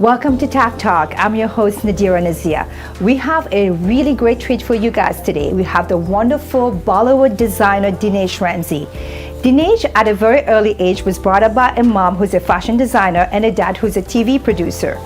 Welcome to TAC Talk. I'm your host, Nadirah Nazeer. We have a really great treat for you guys today. We have the wonderful Bollywood designer, Dinesh Ramsay. Dinesh, at a very early age, was brought up by a mom who's a fashion designer and a dad who's a TV producer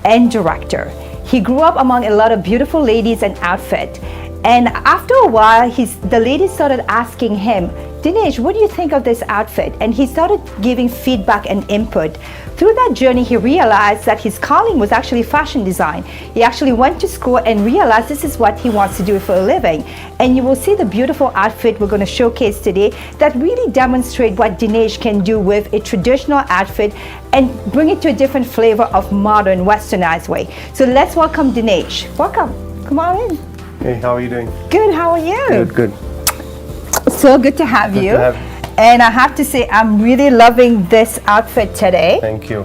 and director. He grew up among a lot of beautiful ladies and outfit. And after a while, the ladies started asking him, Dinesh, what do you think of this outfit? And he started giving feedback and input. Through that journey, he realized that his calling was actually fashion design. He actually went to school and realized this is what he wants to do for a living. And you will see the beautiful outfit we're going to showcase today that really demonstrate what Dinesh can do with a traditional outfit and bring it to a different flavor of modern, westernized way. So let's welcome Dinesh. Welcome. Come on in. Hey, how are you doing? Good, how are you? Good, good. So good to have you. And I have to say, I'm really loving this outfit today. Thank you.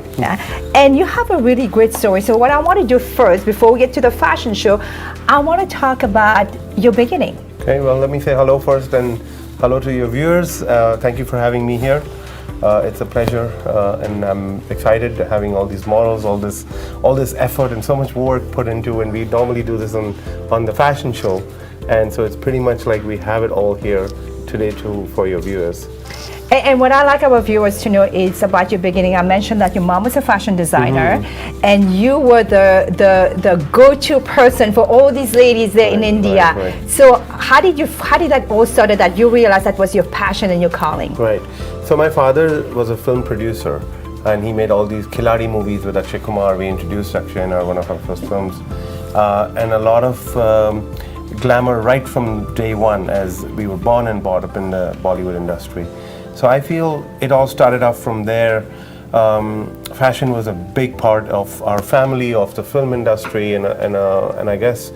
And you have a really great story. So what I want to do first, before we get to the fashion show, I want to talk about your beginning. Okay, well, let me say hello first and hello to your viewers. Thank you for having me here. It's a pleasure, and I'm excited having all these models, all this effort and so much work put into, and we normally do this on the fashion show. And so it's pretty much like we have it all here today for your viewers. And what I like our viewers to know is about your beginning. I mentioned that your mom was a fashion designer, and you were the go-to person for all these ladies there in India. Right. So how did that all started, that you realized that was your passion and your calling? Right. So my father was a film producer, and he made all these Khiladi movies with Akshay Kumar. We introduced Akshay in one of our first films, and a lot of glamour right from day one, as we were born and brought up in the Bollywood industry. So I feel it all started off from there. Fashion was a big part of our family, of the film industry, and I guess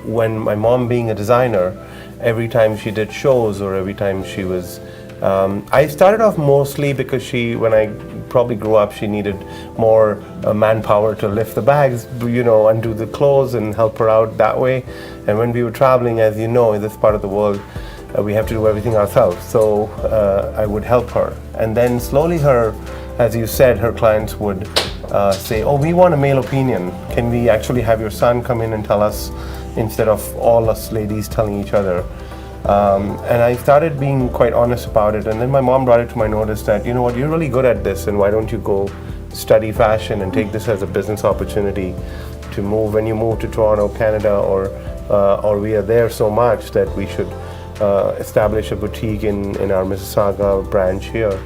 when my mom, being a designer, every time she did shows or every time she was, I started off mostly because when I probably grew up, she needed more manpower to lift the bags, undo the clothes and help her out that way. And when we were traveling, as you know, in this part of the world, we have to do everything ourselves. So I would help her. And then slowly as you said, her clients would say, oh, we want a male opinion. Can we actually have your son come in and tell us, instead of all us ladies telling each other? And I started being quite honest about it. And then my mom brought it to my notice that, you know what, you're really good at this, and why don't you go study fashion and take this as a business opportunity to move. When you move to Toronto, Canada, or we are there so much that we should establish a boutique in our Mississauga branch here.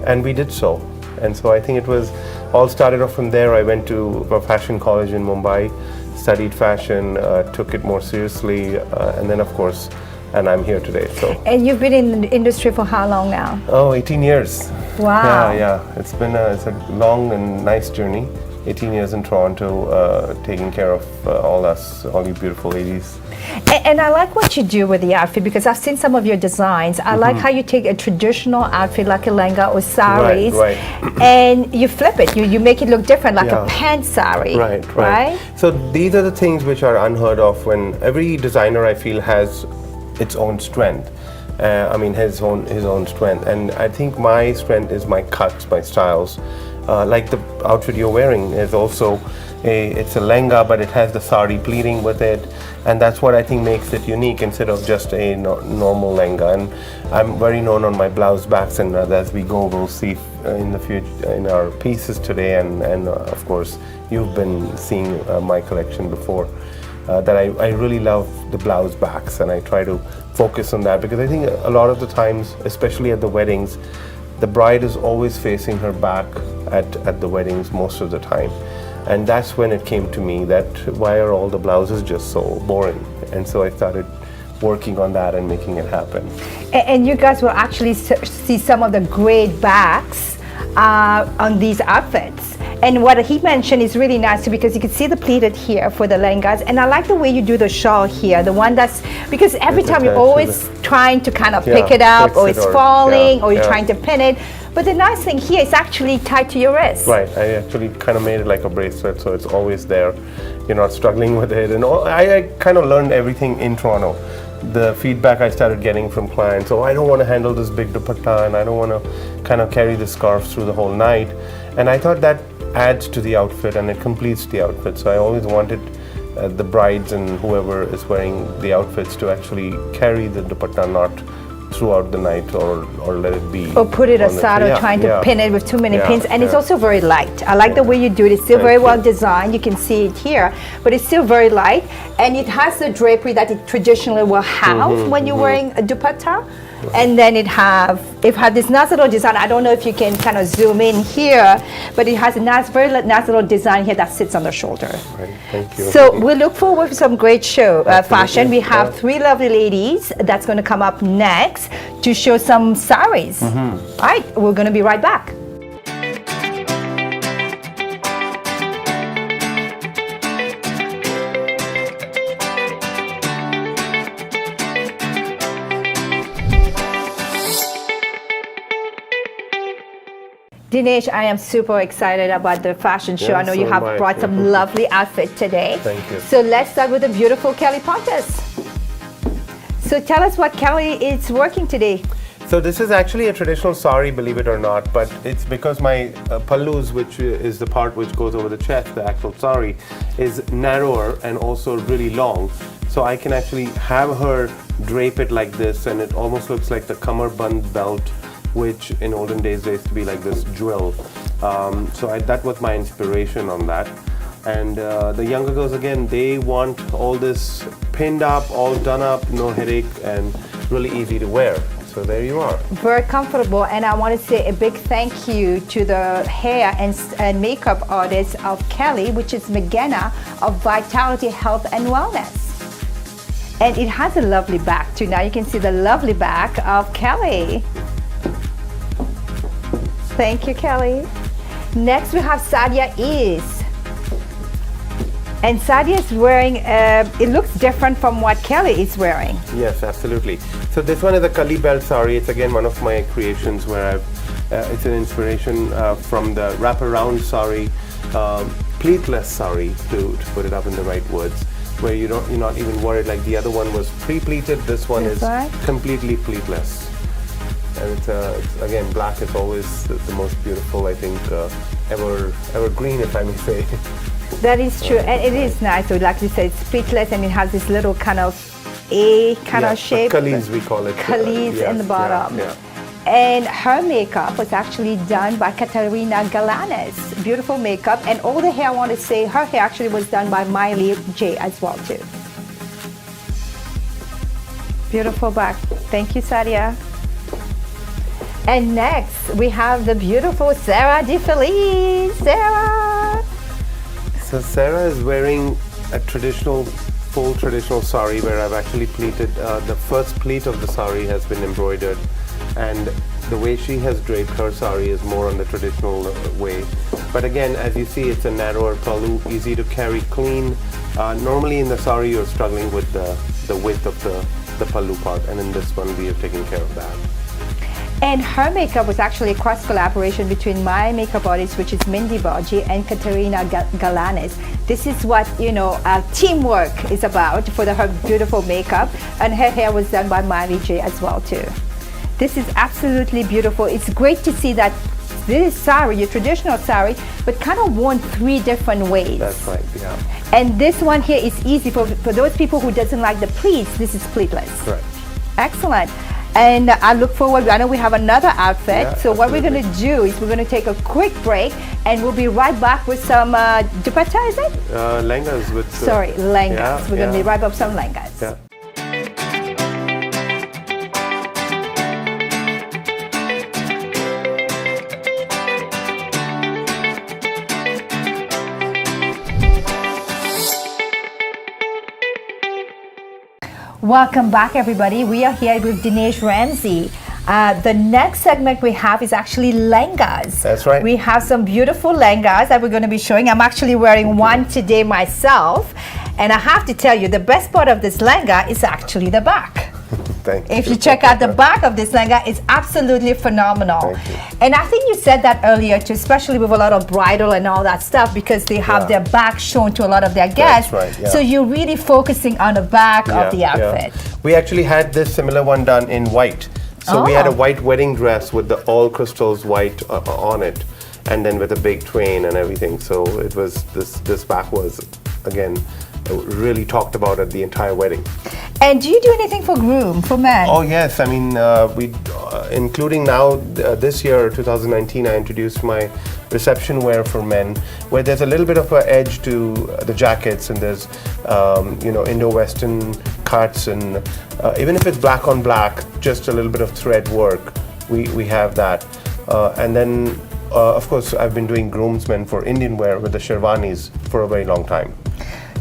And we did so. And so I think it was all started off from there. I went to a fashion college in Mumbai, studied fashion, took it more seriously, and then of course, and I'm here today. So. And you've been in the industry for how long now? Oh, 18 years. Wow. Yeah. It's a long and nice journey. 18 years in Toronto, taking care of all you beautiful ladies. And I like what you do with the outfit, because I've seen some of your designs. I like how you take a traditional outfit like a lehenga or saris, right. and you flip it. You make it look different, like a pant sari. Right. So these are the things which are unheard of, when every designer, I feel, has its own strength. His own strength. And I think my strength is my cuts, my styles. Like the outfit you're wearing is also it's a lehenga, but it has the sari pleating with it, and that's what I think makes it unique instead of just a normal lehenga. And I'm very known on my blouse backs, and as we go, we'll see in the future in our pieces today, and of course you've been seeing my collection before. That I really love the blouse backs, and I try to focus on that, because I think a lot of the times, especially at the weddings, the bride is always facing her back at the weddings most of the time. And that's when it came to me that why are all the blouses just so boring? And so I started working on that and making it happen. And you guys will actually see some of the great backs on these outfits. And what he mentioned is really nice too, because you can see the pleated here for the lehengas. And I like the way you do the shawl here, the one that's, because every time you're always trying to kind of pick it up, or it's falling, or you're trying to pin it. But the nice thing here, it's actually tied to your wrist. Right, I actually kind of made it like a bracelet, so it's always there. You're not struggling with it. And I kind of learned everything in Toronto. the feedback I started getting from clients, oh, I don't want to handle this big dupatta and I don't want to kind of carry the scarf through the whole night. And I thought that adds to the outfit and it completes the outfit. So I always wanted the brides and whoever is wearing the outfits to actually carry the dupatta not throughout the night or let it be. Or put it aside or trying to pin it with too many pins. And it's also very light. I like the way you do it. It's still very well designed. You can see it here, but it's still very light. And it has the drapery that it traditionally will have when you're wearing a dupatta. And then it has this nice little design. I don't know if you can kind of zoom in here, but it has a very nice little design here that sits on the shoulder. Right. Thank you. So we look forward to some great show fashion. We have three lovely ladies that's going to come up next to show some saris. All right, we're going to be right back. Dinesh, I am super excited about the fashion show. I know you have brought some lovely outfit today. Thank you. So let's start with the beautiful Kelly Pontus. So tell us what Kelly is working today. So this is actually a traditional sari, believe it or not, but it's because my pallus, which is the part which goes over the chest, the actual sari, is narrower and also really long. So I can actually have her drape it like this, and it almost looks like the kamarband belt, which in olden days there used to be like this jewel. That was my inspiration on that. And the younger girls, again, they want all this pinned up, all done up, no headache, and really easy to wear. So there you are. Very comfortable, and I want to say a big thank you to the hair and makeup artist of Kelly, which is McGenna of Vitality Health and Wellness. And it has a lovely back too. Now you can see the lovely back of Kelly. Thank you, Kelly. Next we have Sadia Is. And Sadia is wearing, it looks different from what Kelly is wearing. Yes, absolutely. So this one is a Kali belt sari. It's again one of my creations where it's an inspiration from the wraparound sari, pleatless sari, to put it up in the right words, where you're not even worried. Like the other one was pre-pleated, this one is completely pleatless. And it's again, black is always the most beautiful, I think, evergreen, if I may say. That is true, and it is nice. So like you said, it's pleatless, and it has this little kind of A kind of shape. Kalis, we call it. Kalis in the bottom. And her makeup was actually done by Katerina Galanis. Beautiful makeup, and all the hair, I want to say, her hair actually was done by Miley J as well too. Beautiful back. Thank you, Sadia. And next, we have the beautiful Sarah DeFelice. Sarah! So Sarah is wearing a full traditional sari where I've actually pleated, the first pleat of the sari has been embroidered, and the way she has draped her sari is more on the traditional way. But again, as you see, it's a narrower pallu, easy to carry, clean. Normally in the sari, you're struggling with the width of the pallu part, and in this one, we have taken care of that. And her makeup was actually a cross collaboration between my makeup artist, which is Mindy Baji, and Katerina Galanis. This is what, teamwork is about for her beautiful makeup. And her hair was done by Miley J as well too. This is absolutely beautiful. It's great to see that this sari, your traditional sari, but kind of worn three different ways. That's right, yeah. And this one here is easy for those people who doesn't like the pleats. This is pleatless. Correct. Excellent. And I look forward, I know we have another outfit, so what we're going to do is we're going to take a quick break, and we'll be right back with some dupatta, is it? Lengas with... lengas. We're going to be right back with some lengas. Yeah. Welcome back, everybody. We are here with Dinesh Ramsay. The next segment we have is actually lengas. That's right. We have some beautiful lengas that we're going to be showing. I'm actually wearing one today myself. And I have to tell you, the best part of this lenga is actually the back. Thank you. If you check out the back of this lehenga, it's absolutely phenomenal. Thank you. And I think you said that earlier too, especially with a lot of bridal and all that stuff, because they have their back shown to a lot of their guests. That's right, yeah. So you're really focusing on the back of the outfit. We actually had this similar one done in white. So we had a white wedding dress with the all crystals white on it, and then with a big train and everything. So it was this back was again really talked about at the entire wedding. And do you do anything for groom, for men? Oh yes, I mean we, including now this year, 2019, I introduced my reception wear for men, where there's a little bit of an edge to the jackets, and there's Indo-Western cuts, and even if it's black on black, just a little bit of thread work, we have that, and then of course I've been doing groomsmen for Indian wear with the sherwanis for a very long time.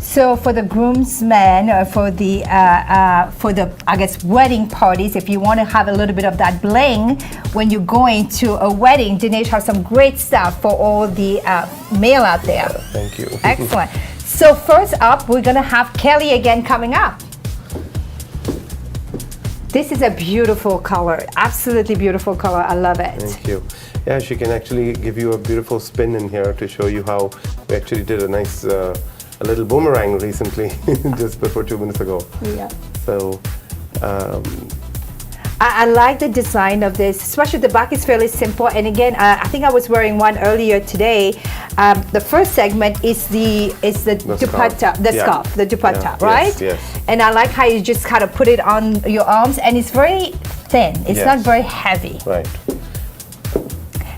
So for the groomsmen, for the I guess wedding parties, if you want to have a little bit of that bling when you're going to a wedding, Dinesh has some great stuff for all the male out there. Thank you. Excellent. So first up, we're gonna have Kelly again coming up. This is a beautiful color, absolutely beautiful color. I love it. Thank you. Yeah, she can actually give you a beautiful spin in here to show you how we actually did a nice. A little boomerang recently, just before 2 minutes ago. Yeah. So, I like the design of this, especially the back is fairly simple. And again, I think I was wearing one earlier today. The first segment is the dupatta, scarf, the dupatta, right? Yes. And I like how you just kind of put it on your arms, and it's very thin. It's not very heavy. Right.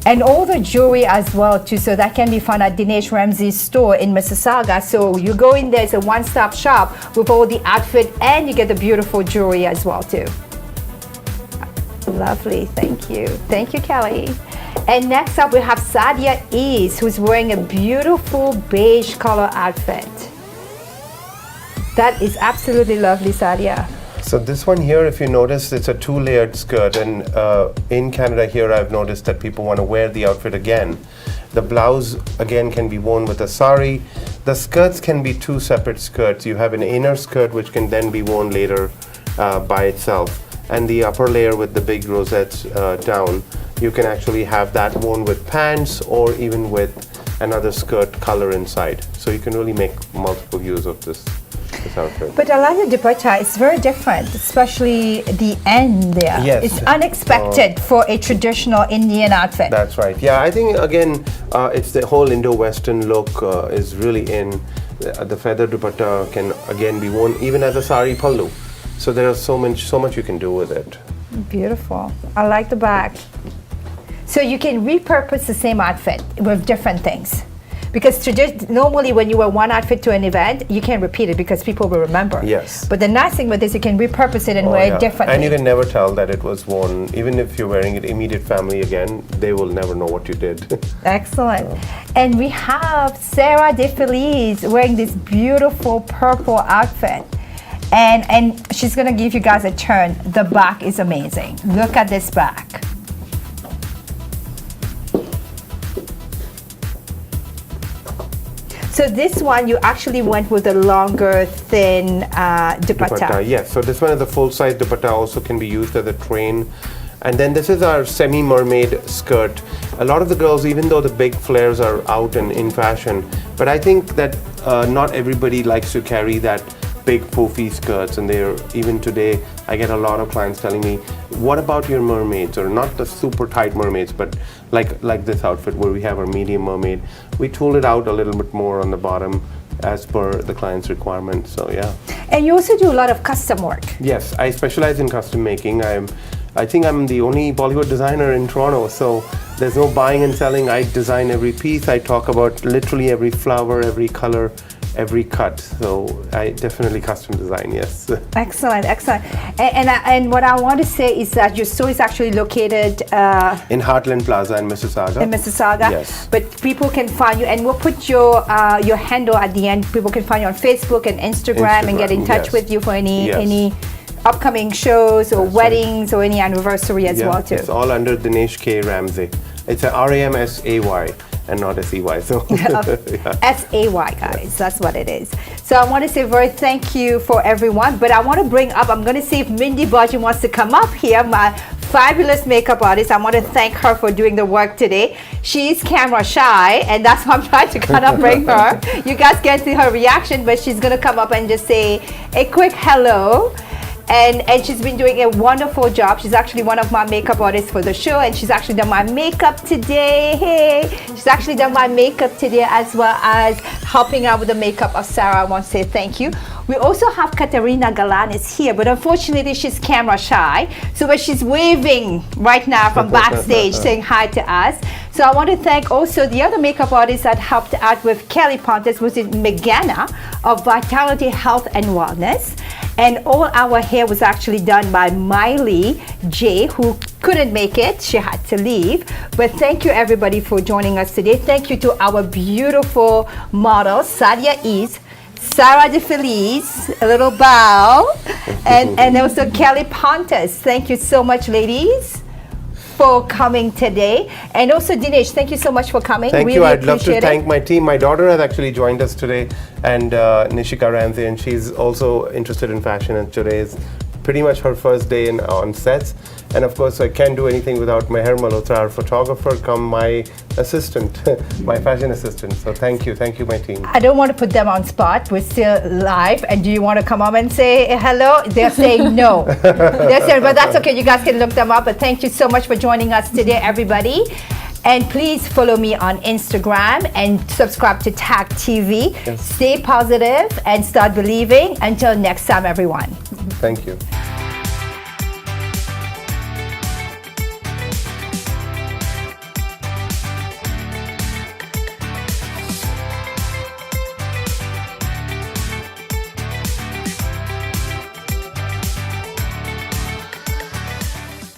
And all the jewelry as well too, so that can be found at Dinesh Ramsay's store in Mississauga. So you go in there, it's a one-stop shop with all the outfit, and you get the beautiful jewelry as well too. Lovely, thank you. Thank you, Kelly. And next up we have Sadia Ease, who's wearing a beautiful beige color outfit. That is absolutely lovely, Sadia. So this one here, if you notice, it's a two-layered skirt, and in Canada here I've noticed that people want to wear the outfit again. The blouse again can be worn with a sari. The skirts can be two separate skirts. You have an inner skirt which can then be worn later by itself, and the upper layer with the big rosettes down, you can actually have that worn with pants or even with another skirt color inside. So you can really make multiple use of this outfit. But I like the dupatta. It's very different, especially the end there. Yes. It's unexpected for a traditional Indian outfit. That's right. Yeah, I think again, it's the whole Indo-Western look is really in. The feather dupatta can again be worn even as a sari pallu. So there is so much you can do with it. Beautiful. I like the back. So you can repurpose the same outfit with different things. Because normally when you wear one outfit to an event, you can't repeat it because people will remember. Yes. But the nice thing with this, you can repurpose it and wear it differently. And you can never tell that it was worn. Even if you're wearing it immediate family again, they will never know what you did. Excellent. And we have Sarah DeFelice wearing this beautiful purple outfit. And she's gonna give you guys a turn. The back is amazing. Look at this back. So this one, you actually went with a longer, thin dupatta. Yes, so this one is a full-size dupatta, also can be used as a train. And then this is our semi-mermaid skirt. A lot of the girls, even though the big flares are out and in fashion, but I think that not everybody likes to carry that big poofy skirts, and they're even today I get a lot of clients telling me, what about your mermaids, or not the super tight mermaids, but like this outfit where we have our medium mermaid. We tool it out a little bit more on the bottom as per the client's requirements. So yeah. And you also do a lot of custom work. Yes, I specialize in custom making. I think I'm the only Bollywood designer in Toronto, so there's no buying and selling. I design every piece. I talk about literally every flower, every color, every cut. So I definitely custom design, yes. Excellent, excellent. And what I want to say is that your store is actually located in Heartland Plaza in Mississauga. In Mississauga. Yes. But people can find you, and we'll put your handle at the end. People can find you on Facebook and Instagram and get in touch with you for any upcoming shows or weddings or any anniversary as well too. It's all under Dinesh K. Ramsay. It's a Ramsay and not SEY. So SAY, guys. That's what it is. So I want to say very thank you for everyone. But I want to bring up, I'm going to see if Mindy Budgeon wants to come up here, my fabulous makeup artist. I want to thank her for doing the work today. She's camera shy, and that's why I'm trying to kind of bring her. You guys can't see her reaction, but she's going to come up and just say a quick hello. And she's been doing a wonderful job. She's actually one of my makeup artists for the show, and she's actually done my makeup today. Hey, she's actually done my makeup today, as well as helping out with the makeup of Sarah. I want to say thank you. We also have Katerina Galanis here, but unfortunately she's camera shy. But she's waving right now from backstage saying hi to us. So I want to thank also the other makeup artists that helped out with Kelly Pontes, was it Megana of Vitality Health and Wellness. And all our hair was actually done by Miley J, who couldn't make it. She had to leave. But thank you everybody for joining us today. Thank you to our beautiful models, Sadia East, Sarah De Feliz, a little bow, and also Kelly Pontes. Thank you so much, ladies, for coming today. And also Dinesh, thank you so much for coming. Thank really you. I'd love to appreciate thank my team. My daughter has actually joined us today, and Nishika Ramsay, and she's also interested in fashion, and today is pretty much her first day on sets. And of course, I can't do anything without Meher Malhotra, our photographer, come my assistant, my fashion assistant. So thank you, my team. I don't want to put them on spot. We're still live. And do you want to come up and say hello? They're saying no. They're saying, but that's okay. You guys can look them up. But thank you so much for joining us today, everybody. And please follow me on Instagram and subscribe to TAG TV. Yes. Stay positive and start believing. Until next time, everyone. Thank you.